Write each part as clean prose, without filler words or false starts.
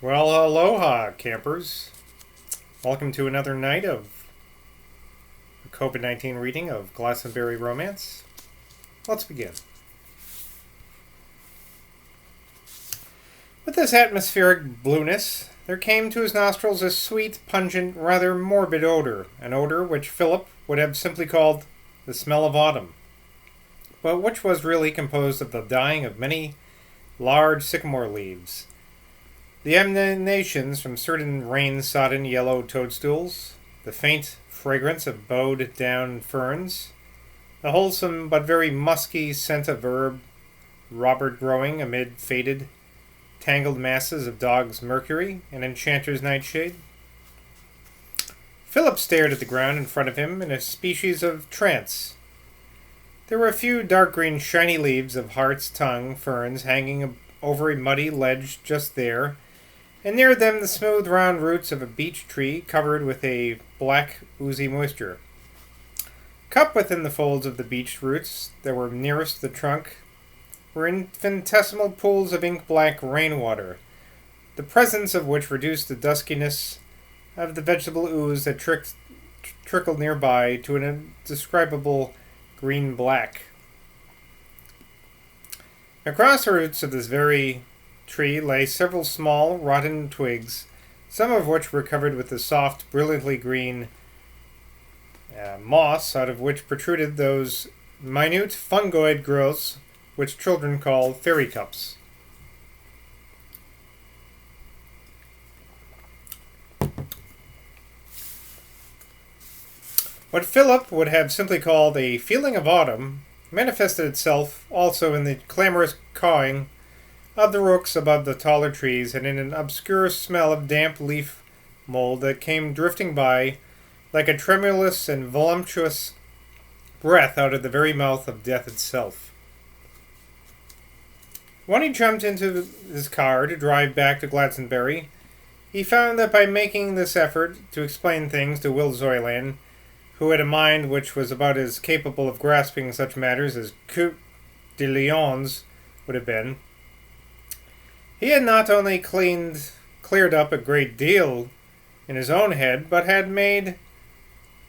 Well, aloha, campers. Welcome to another night of the COVID-19 reading of Glastonbury Romance. Let's begin. With this atmospheric blueness, there came to his nostrils a sweet, pungent, rather morbid odor, an odor which Philip would have simply called the smell of autumn, but which was really composed of the dying of many large sycamore leaves, the emanations from certain rain-sodden yellow toadstools, the faint fragrance of bowed-down ferns, the wholesome but very musky scent of herb Robert growing amid faded, tangled masses of dog's mercury and enchanter's nightshade. Philip stared at the ground in front of him in a species of trance. There were a few dark green shiny leaves of heart's tongue ferns hanging over a muddy ledge just there, and near them the smooth round roots of a beech tree covered with a black oozy moisture. Cupped within the folds of the beech roots that were nearest the trunk were infinitesimal pools of ink-black rainwater, the presence of which reduced the duskiness of the vegetable ooze that trickled nearby to an indescribable green-black. Across the roots of this very tree lay several small, rotten twigs, some of which were covered with the soft, brilliantly green moss, out of which protruded those minute fungoid growths which children call fairy cups. What Philip would have simply called a feeling of autumn manifested itself also in the clamorous cawing of the rooks above the taller trees and in an obscure smell of damp leaf mold that came drifting by like a tremulous and voluptuous breath out of the very mouth of death itself. When he jumped into his car to drive back to Glastonbury, he found that by making this effort to explain things to Will Zoyland, who had a mind which was about as capable of grasping such matters as Coeur de Lion's would have been, he had not only cleared up a great deal in his own head, but had made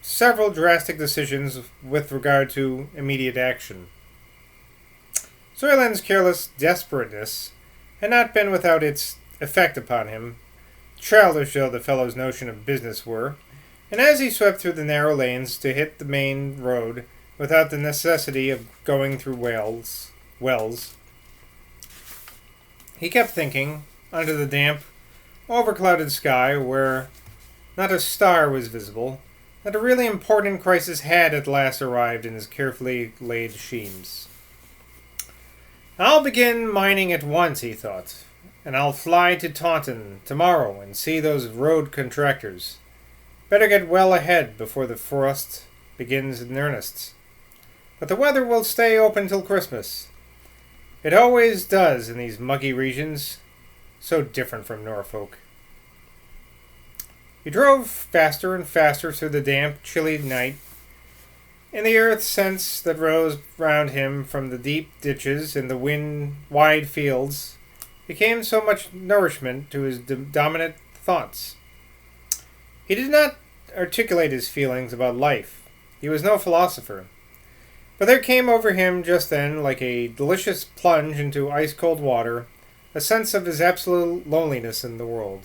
several drastic decisions with regard to immediate action. Zoyland's careless desperateness had not been without its effect upon him, childish though the fellow's notion of business were, and as he swept through the narrow lanes to hit the main road without the necessity of going through wells, he kept thinking, under the damp, overclouded sky where not a star was visible, that a really important crisis had at last arrived in his carefully laid schemes. I'll begin mining at once, he thought, and I'll fly to Taunton tomorrow and see those road contractors. Better get well ahead before the frost begins in earnest. But the weather will stay open till Christmas. It always does in these muggy regions, so different from Norfolk. He drove faster and faster through the damp, chilly night, and the earth scents that rose round him from the deep ditches and the wide fields became so much nourishment to his dominant thoughts. He did not articulate his feelings about life. He was no philosopher. But there came over him just then, like a delicious plunge into ice-cold water, a sense of his absolute loneliness in the world.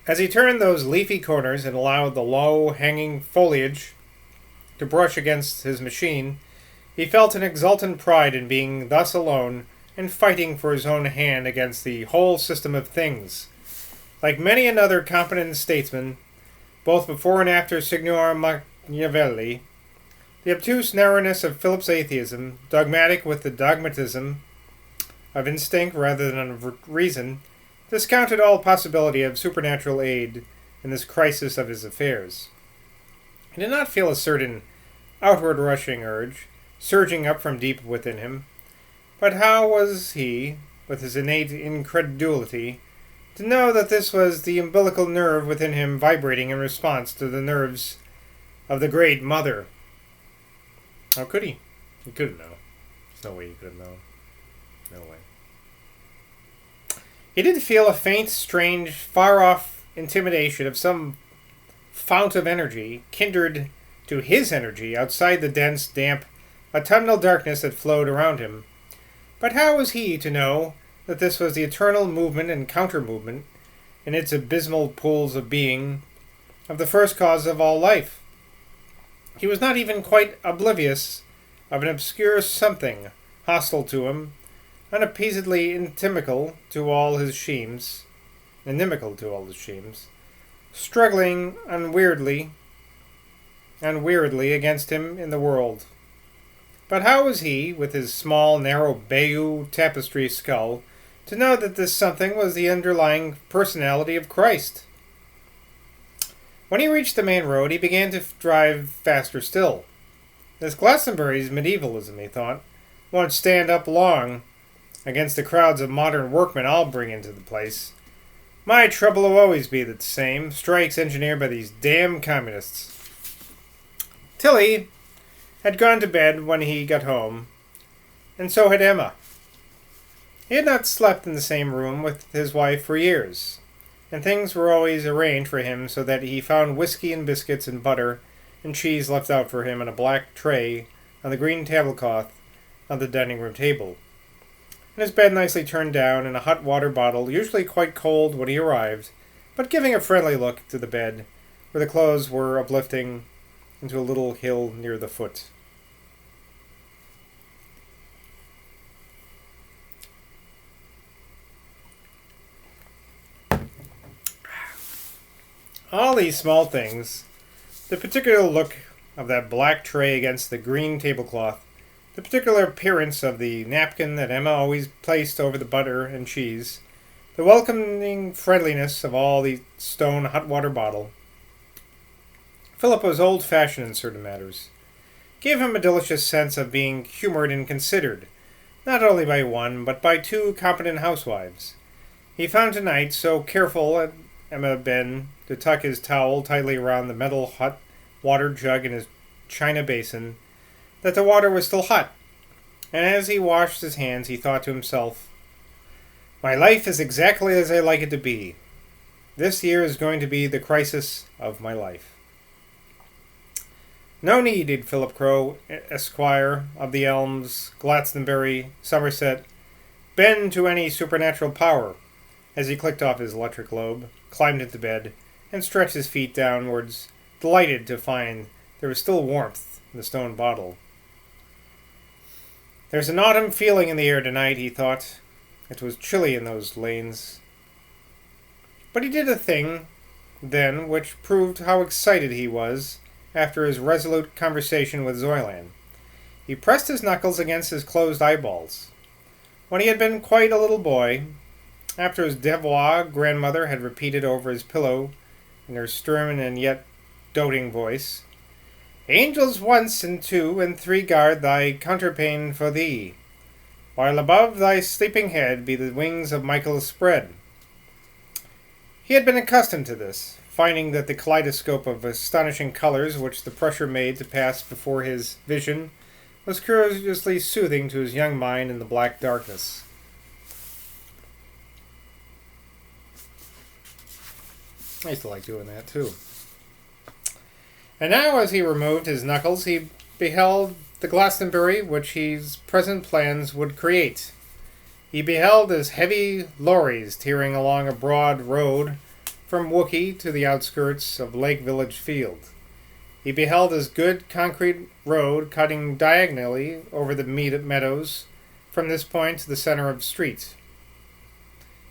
As he turned those leafy corners and allowed the low-hanging foliage to brush against his machine, he felt an exultant pride in being thus alone and fighting for his own hand against the whole system of things. Like many another competent statesman, both before and after Signor Machiavelli, the obtuse narrowness of Philip's atheism, dogmatic with the dogmatism of instinct rather than of reason, discounted all possibility of supernatural aid in this crisis of his affairs. He did not feel a certain outward rushing urge, surging up from deep within him, but how was he, with his innate incredulity, to know that this was the umbilical nerve within him vibrating in response to the nerves of the great mother? How could he? He couldn't know. There's no way he could have known. No way. He did feel a faint, strange, far-off intimidation of some fount of energy, kindred to his energy, outside the dense, damp, autumnal darkness that flowed around him. But how was he to know that this was the eternal movement and counter-movement, in its abysmal pools of being, of the first cause of all life? He was not even quite oblivious of an obscure something, hostile to him, unappeasedly inimical to all his schemes, struggling unweariedly against him in the world. But how was he, with his small, narrow Bayeux tapestry skull, to know that this something was the underlying personality of Christ? When he reached the main road, he began to drive faster still. This Glastonbury's medievalism, he thought, won't stand up long against the crowds of modern workmen I'll bring into the place. My trouble will always be the same, strikes engineered by these damn communists. Tilly had gone to bed when he got home, and so had Emma. He had not slept in the same room with his wife for years, and things were always arranged for him so that he found whiskey and biscuits and butter and cheese left out for him on a black tray on the green tablecloth on the dining room table, and his bed nicely turned down, and a hot water bottle, usually quite cold when he arrived, but giving a friendly look to the bed, where the clothes were uplifting into a little hill near the foot. All these small things, the particular look of that black tray against the green tablecloth, the particular appearance of the napkin that Emma always placed over the butter and cheese, the welcoming friendliness of all the stone hot water bottle. Philip was old-fashioned in certain matters. Gave him a delicious sense of being humored and considered, not only by one, but by two competent housewives. He found tonight, so careful had Emma been to tuck his towel tightly around the metal hot water jug in his china basin, that the water was still hot, and as he washed his hands he thought to himself, "My life is exactly as I like it to be. This year is going to be the crisis of my life." No need did Philip Crowe, Esquire, of the Elms, Glastonbury, Somerset, bend to any supernatural power, as he clicked off his electric globe, climbed into bed, and stretched his feet downwards, delighted to find there was still warmth in the stone bottle. There's an autumn feeling in the air tonight, he thought. It was chilly in those lanes. But he did a thing, then, which proved how excited he was after his resolute conversation with Zoylan. He pressed his knuckles against his closed eyeballs. When he had been quite a little boy, after his devoire grandmother had repeated over his pillow in her stern and yet doting voice, "Angels once and two and three guard thy counterpane for thee, while above thy sleeping head be the wings of Michael spread." He had been accustomed to this, finding that the kaleidoscope of astonishing colors which the pressure made to pass before his vision was curiously soothing to his young mind in the black darkness. I used to like doing that too. And now, as he removed his knuckles, he beheld the Glastonbury which his present plans would create. He beheld his heavy lorries tearing along a broad road from Wookey to the outskirts of Lake Village Field. He beheld his good concrete road cutting diagonally over the meadows from this point to the center of the street.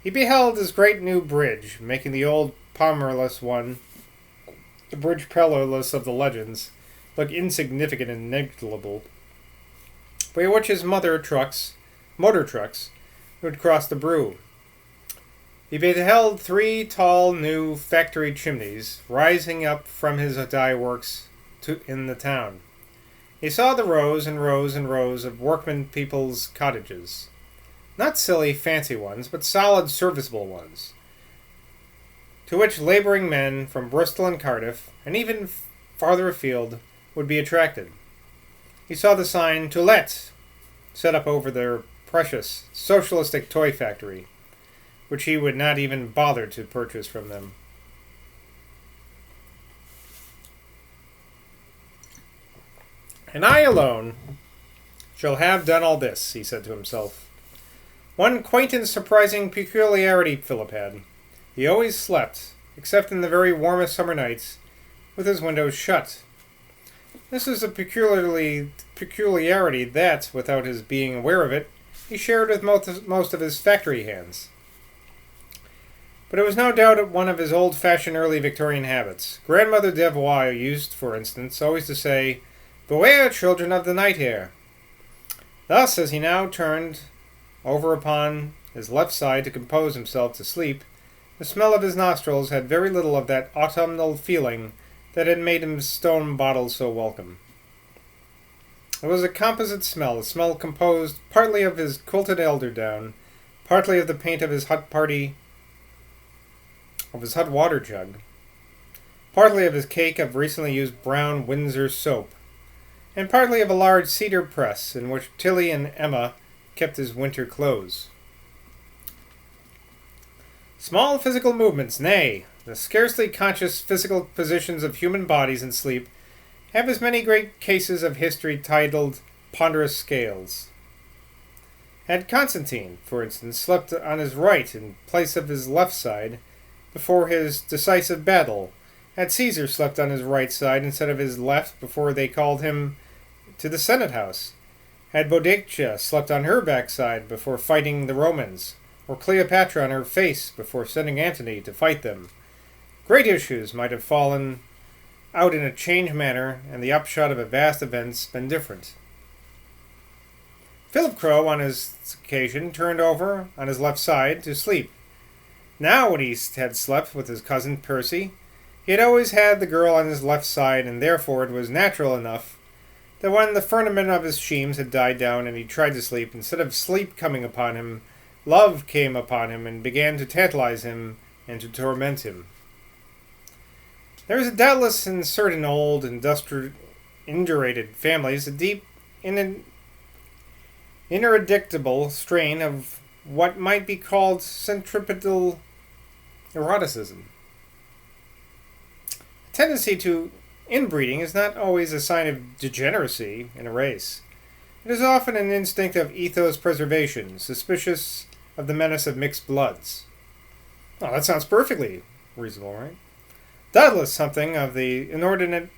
He beheld his great new bridge, making the old Palmerless one, the bridge pillarless of the legends, look insignificant and negligible, by which his motor trucks, would cross the Brew. He beheld three tall new factory chimneys rising up from his dye works in the town. He saw the rows and rows and rows of workmen people's cottages, not silly fancy ones, but solid serviceable ones, to which laboring men from Bristol and Cardiff, and even farther afield, would be attracted. He saw the sign, "To Let," set up over their precious socialistic toy factory, which he would not even bother to purchase from them. "And I alone shall have done all this," he said to himself. One quaint and surprising peculiarity Philip had. He always slept, except in the very warmest summer nights, with his windows shut. This is a peculiarity that, without his being aware of it, he shared with most of his factory hands. But it was no doubt one of his old-fashioned early Victorian habits. Grandmother Devois used, for instance, always to say, "Beware, children of the night air." Thus, as he now turned over upon his left side to compose himself to sleep, the smell of his nostrils had very little of that autumnal feeling that had made his stone bottle so welcome. It was a composite smell, a smell composed partly of his quilted eiderdown, partly of the paint of his hot water jug, partly of his cake of recently used brown Windsor soap, and partly of a large cedar press in which Tilly and Emma kept his winter clothes. Small physical movements, nay, the scarcely conscious physical positions of human bodies in sleep, have as many great cases of history titled ponderous scales. Had Constantine, for instance, slept on his right in place of his left side before his decisive battle, had Caesar slept on his right side instead of his left before they called him to the Senate House, had Boadicea slept on her backside before fighting the Romans, or Cleopatra on her face before sending Antony to fight them, great issues might have fallen out in a changed manner, and the upshot of a vast events been different. Philip Crowe, on his occasion, turned over on his left side to sleep. Now, when he had slept with his cousin Percy, he had always had the girl on his left side, and therefore it was natural enough that when the firmament of his schemes had died down and he tried to sleep, instead of sleep coming upon him, love came upon him and began to tantalize him and to torment him. There is doubtless in certain old, indurated families a deep, ineradicable strain of what might be called centripetal eroticism. A tendency to inbreeding is not always a sign of degeneracy in a race. It is often an instinct of ethos preservation, suspicious of the menace of mixed bloods. Oh, that sounds perfectly reasonable, right? Doubtless something of the inordinate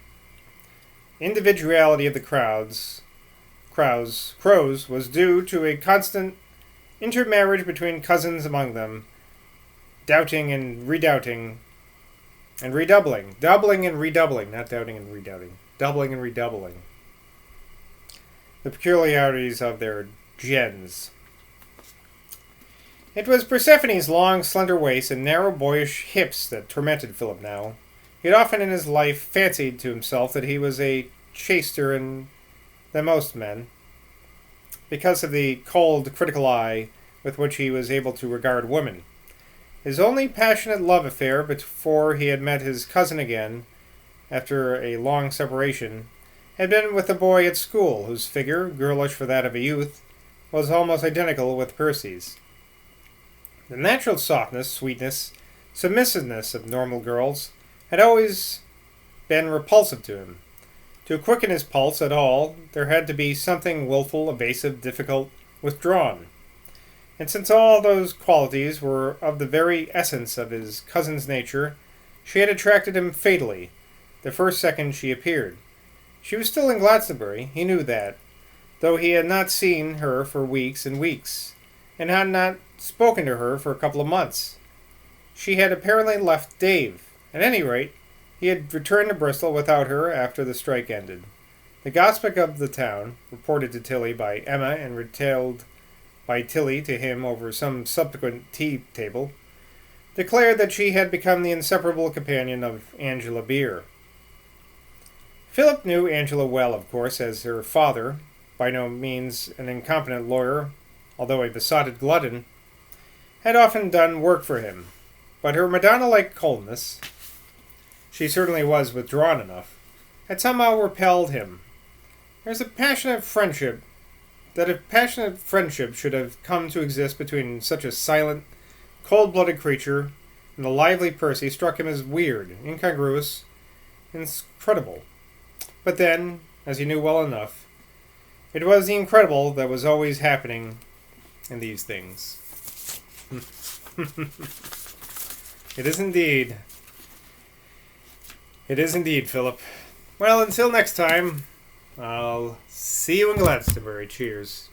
individuality of the crows was due to a constant intermarriage between cousins among them, doubting and redoubting, and redoubling. Doubling and redoubling, not doubting and redoubting. Doubling and redoubling. The peculiarities of their gens. It was Persephone's long, slender waist and narrow, boyish hips that tormented Philip now. He had often in his life fancied to himself that he was a chaster than most men, because of the cold, critical eye with which he was able to regard women. His only passionate love affair before he had met his cousin again, after a long separation, had been with a boy at school whose figure, girlish for that of a youth, was almost identical with Percy's. The natural softness, sweetness, submissiveness of normal girls had always been repulsive to him. To quicken his pulse at all, there had to be something willful, evasive, difficult, withdrawn. And since all those qualities were of the very essence of his cousin's nature, she had attracted him fatally, the first second she appeared. She was still in Glastonbury, he knew that, though he had not seen her for weeks and weeks, and had not spoken to her for a couple of months. She had apparently left Dave. At any rate, he had returned to Bristol without her after the strike ended. The gossip of the town, reported to Tilly by Emma and retailed by Tilly to him over some subsequent tea table, declared that she had become the inseparable companion of Angela Beer. Philip knew Angela well, of course, as her father, by no means an incompetent lawyer, although a besotted glutton, had often done work for him. But her Madonna-like coldness, she certainly was withdrawn enough, had somehow repelled him. There was a passionate friendship That a passionate friendship should have come to exist between such a silent, cold-blooded creature and the lively Percy struck him as weird, incongruous, incredible. But then, as he knew well enough, it was the incredible that was always happening in these things. It is indeed. It is indeed, Philip. Well, until next time, I'll see you in Glastonbury. Cheers.